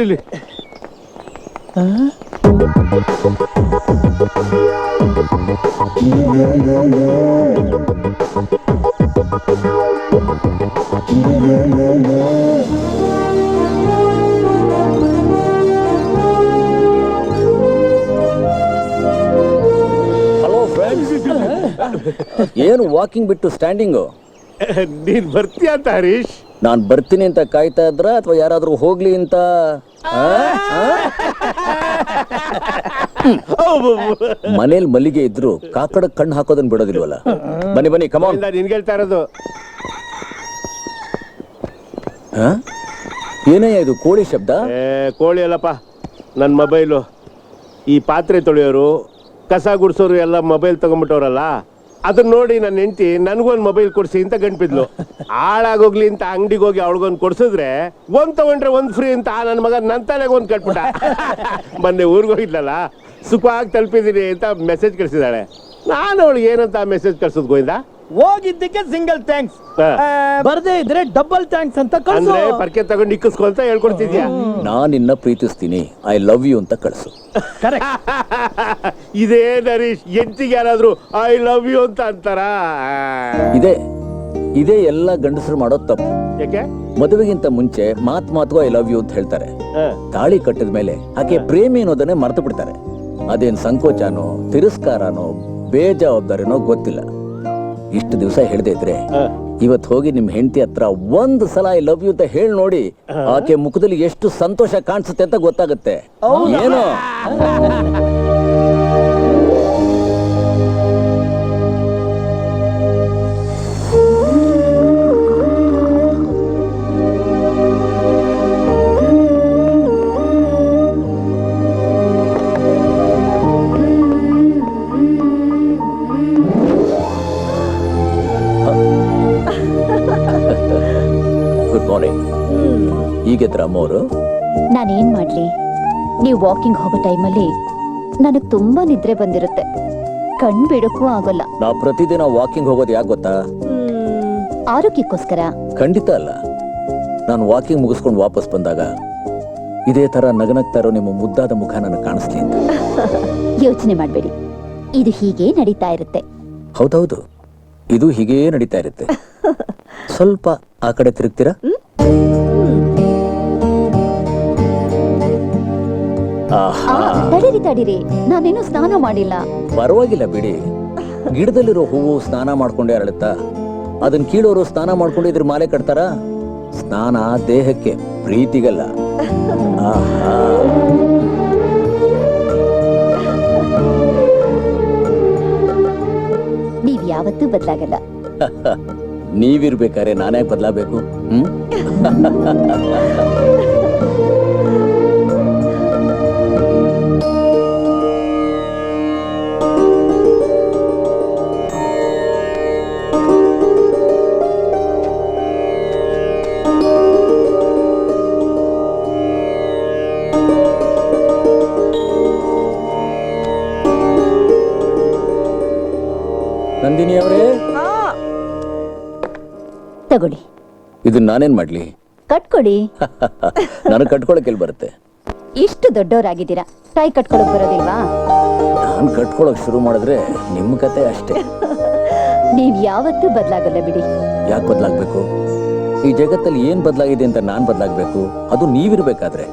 ಇಲ್ಲಿ hello friends. ಏನು walking ಬಿಟ್ಟು ಸ್ಟ್ಯಾಂಡಿಂಗು? ನೀನ್ ಬರ್ತೀಯ ಅಂತ ಹರೀಶ್? ನಾನ್ ಬರ್ತೀನಿ ಅಂತ ಕಾಯ್ತಾ ಇದ್ರ ಅಥವಾ ಯಾರಾದ್ರೂ ಹೋಗ್ಲಿ ಅಂತ? ಮನೇಲಿ ಮಲ್ಲಿಗೆ ಇದ್ರು ಕಾಕಡ ಕಣ್ಣು ಹಾಕೋದನ್ನ ಬಿಡೋದಿಲ್ವಲ್ಲ. ಬನ್ನಿ ಬನ್ನಿ, ಕಮಾನ್. ನಿನ್ಗೆ ಹೇಳ್ತಾ ಇರೋದು. ಏನಯ್ಯ ಇದು ಕೋಳಿ ಶಬ್ದ? ಕೋಳಿ ಅಲ್ಲಪ್ಪ, ನನ್ನ ಮೊಬೈಲು. ಈ ಪಾತ್ರೆ ತೊಳೆಯೋರು, ಕಸ ಗುಡ್ಸೋರು ಎಲ್ಲ ಮೊಬೈಲ್ ತಗೊಂಡ್ಬಿಟ್ಟವ್ರಲ್ಲ, ಅದನ್ನ ನೋಡಿ ನನ್ನ ಹೆಂಡತಿ ನನ್ಗೊಂದು ಮೊಬೈಲ್ ಕೊಡ್ಸಿ ಅಂತ ಗಂಟ್ಬಿದ್ಲು. ಹಾಳಾಗೋಗ್ಲಿ ಅಂತ ಅಂಗಡಿಗೆ ಹೋಗಿ ಅವಳಿಗೊಂದು ಕೊಡ್ಸಿದ್ರೆ ಒಂದ್ ತಗೊಂಡ್ರೆ ಒಂದ್ ಫ್ರೀ ಅಂತ ನನ್ನ ಮಗ ನನ್ನ ತಲೆಗೆ ಒಂದ್ ಕಟ್ಬಿಟ್ಟ. ಮೊನ್ನೆ ಊರಿಗೆ ಹೋಗಿದ್ಲಲ್ಲ, ಸುಖವಾಗಿ ತಲುಪಿದೀನಿ ಅಂತ ಮೆಸೇಜ್ ಕಳಿಸಿದಾಳೆ. ನಾನು ಅವಳಿಗೆ ಏನಂತ ಮೆಸೇಜ್ ಕಳ್ಸೋದು ಗೋವಿಂದ? ಹೋಗಿದ್ದಕ್ಕೆ ಸಿಂಗಲ್ ಥ್ಯಾಂಕ್ಸ್, ಬರ್ದೇ ಇದ್ರೆ ಡಬಲ್ ಥ್ಯಾಂಕ್ಸ್ ಅಂತ ಕಳ್ಸು. ಅಂದ್ರೆ ಪರ್ಕೆ ತಗೊಂಡು ಇಕ್ಕಿಸ್ಕೊ ಅಂತ ಹೇಳ್ಕೊಡ್ತಿದ್ಯಾ? ನಾನ್ ನಿನ್ನ ಪ್ರೀತಿಸ್ತೀನಿ, ಐ ಲವ್ ಯು ಅಂತ ಕಳ್ಸು. ಇದೇ ನರೀಶ್, ಎಂಟಿಗೆ ಯಾರಾದ್ರೂ ಐ ಲವ್ ಯು ಅಂತ ಅಂತಾರ? ಇದೇ ಎಲ್ಲ ಗಂಡಸರು ಮಾಡೋ ತಪ್ಪು. ಯಾಕೆ? ಮದುವೆಗಿಂತ ಮುಂಚೆ ಮಾತು ಐ ಲವ್ ಯು ಅಂತ ಹೇಳ್ತಾರೆ. ತಾಳಿ ಕಟ್ಟಿದ ಮೇಲೆ ಆಕೆ ಪ್ರೇಮಿ ಅನ್ನೋದನ್ನೇ ಮರೆತು ಬಿಡ್ತಾರೆ. ಅದೇನ್ ಸಂಕೋಚನೋ ತಿರಸ್ಕಾರನೋ ಬೇಜವಾಬ್ದಾರಿನೋ ಗೊತ್ತಿಲ್ಲ. ಇಷ್ಟು ದಿವಸ ಹೇಳ್ದೆ ಇದ್ರೆ ಇವತ್ತು ಹೋಗಿ ನಿಮ್ ಹೆಂಡತಿ ಹತ್ರ ಒಂದ್ ಸಲ ಐ ಲವ್ ಯು ಅಂತ ಹೇಳಿ ನೋಡಿ, ಆಕೆ ಮುಖದಲ್ಲಿ ಎಷ್ಟು ಸಂತೋಷ ಕಾಣಿಸುತ್ತೆ ಅಂತ ಗೊತ್ತಾಗುತ್ತೆ. ಏನೋ ಈಗೆದ್ರ ಅಮ್ಮೋರು? ನಾನೇನ್ ಮಾಡ್ಲಿ, ನೀವು ವಾಕಿಂಗ್ ಹೋಗೋ ಟೈಮಲ್ಲಿ ನನಗ್ ತುಂಬಾ ನಿದ್ರೆ ಬಂದಿರುತ್ತೆ, ಕಣ್ ಬಿಡಕ್ಕೂ ಆಗೋಲ್ಲ. ನಾ ಪ್ರತಿದಿನ ವಾಕಿಂಗ್ ಹೋಗೋದು ಯಾಕೆ ಗೊತ್ತಾ? ಆರೋಗ್ಯಕ್ಕೋಸ್ಕರ? ಖಂಡಿತ ಅಲ್ಲ. ನಾನು ವಾಕಿಂಗ್ ಮುಗಿಸ್ಕೊಂಡು ವಾಪಸ್ ಬಂದಾಗ ಇದೇ ತರ ನಗನಗ್ತಾ ಇರೋ ನಿಮ್ಮ ಮುದ್ದಾದ ಮುಖ ನನಗೆ ಕಾಣಿಸ್ಲಿ ಅಂತ. ಯೋಚನೆ ಮಾಡ್ಬೇಡಿ, ಇದು ಹೀಗೆ ನಡೀತಾ ಇರುತ್ತೆ. ಹೌದೌದು, ಇದು ಹೀಗೇ ನಡೀತಾ ಇರುತ್ತೆ. ಸ್ವಲ್ಪ ಆ ಕಡೆ ತಿರುಗ್ತೀರಾ? ತಡೀರಿ, ನಾನೇನು ಸ್ನಾನ ಮಾಡಿಲ್ಲ. ಪರವಾಗಿಲ್ಲ ಬಿಡಿ, ಗಿಡದಲ್ಲಿರೋ ಹೂವು ಸ್ನಾನ ಮಾಡ್ಕೊಂಡೇ ಅರಳುತ್ತಾ? ಅದನ್ನ ಕೀಳೋರು ಸ್ನಾನ ಮಾಡ್ಕೊಂಡಿದ್ರೆ ಮಾಲೆ ಕಟ್ತಾರ? ಸ್ನಾನ ದೇಹಕ್ಕೆ, ಪ್ರೀತಿಗಲ್ಲ. ನೀವ್ ಯಾವತ್ತೂ ಬದಲಾಗಲ್ಲ. ನೀವಿರ್ಬೇಕಾದ್ರೆ ನಾನೇ ಬದಲಾಗಬೇಕು? ನಂದಿನಿ ಅವರೇ, ತಗೊಳ್ಳಿ. ಇದನ್ನ ನಾನೇನ್ ಮಾಡ್ಲಿ? ಕಟ್ಕೊಡಿ. ನನಗೆ ಕಟ್ಕೊಳಕ್ ಬರುತ್ತೆ? ಇಷ್ಟು ದೊಡ್ಡವರಾಗಿದ್ದೀರಾ, ಕೈ ಕಟ್ಕೊಳಕ್ ಬರೋದಿಲ್ವಾ? ನಾನು ಕಟ್ಕೊಳಕ್ ಶುರು ಮಾಡಿದ್ರೆ ನಿಮ್ ಕತೆ ಅಷ್ಟೇ. ನೀವ್ ಯಾವತ್ತೂ ಬದಲಾಗಲ್ಲ ಬಿಡಿ. ಯಾಕೆ ಬದಲಾಗ್ಬೇಕು? ಈ ಜಗತ್ತಲ್ಲಿ ಏನ್ ಬದಲಾಗಿದೆ ಅಂತ ನಾನ್ ಬದಲಾಗ್ಬೇಕು? ಅದು ನೀವಿರ್ಬೇಕಾದ್ರೆ.